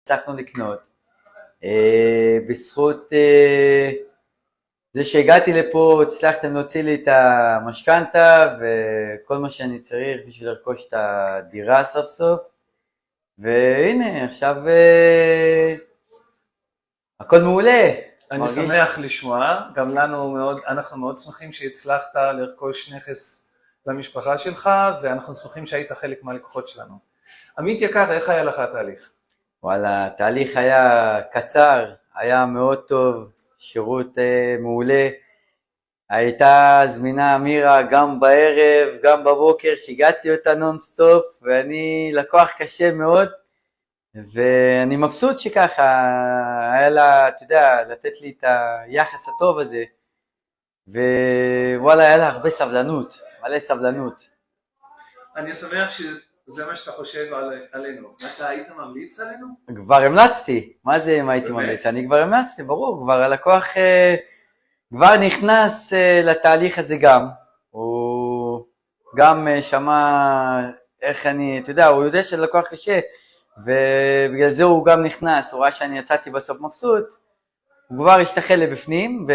הצלחנו לקנות. בזכות זה שהגעתי לפה, הצלחתם להוציא לי את המשכנתה וכל מה שאני צריך בשביל לרכוש את הדירה סוף סוף. והנה, עכשיו הכל מעולה. אני שמח לשמוע, גם אנחנו מאוד שמחים שהצלחת לרכוש נכס למשפחה שלך, ואנחנו שמחים שהיית חלק מהלקוחות שלנו. עמית יקר, איך היה לך התהליך? וואלה, התהליך היה קצר, היה מאוד טוב, שירות מעולה. הייתה זמינה אמירה גם בערב, גם בבוקר, שיגעתי אותה נונסטופ, ואני לקוח קשה מאוד, ואני מבסוט שככה, היה לה, אתה יודע, לתת לי את היחס הטוב הזה, ווואלה, היה לה הרבה סבלנות, מלא סבלנות. אני שמח שזה מה שאתה חושב עלינו. אתה היית ממליץ עלינו? כבר המלצתי, מה זה אם הייתי ממליץ? אני כבר המלצתי, ברור, כבר הלקוח כבר נכנס לתהליך הזה גם, הוא גם שמע איך אני, אתה יודע, הוא יודע שלקוח קשה, ובגלל זה הוא גם נכנס, הוא ראה שאני יצאתי בסוף מבסוט, הוא כבר השתחל לבפנים,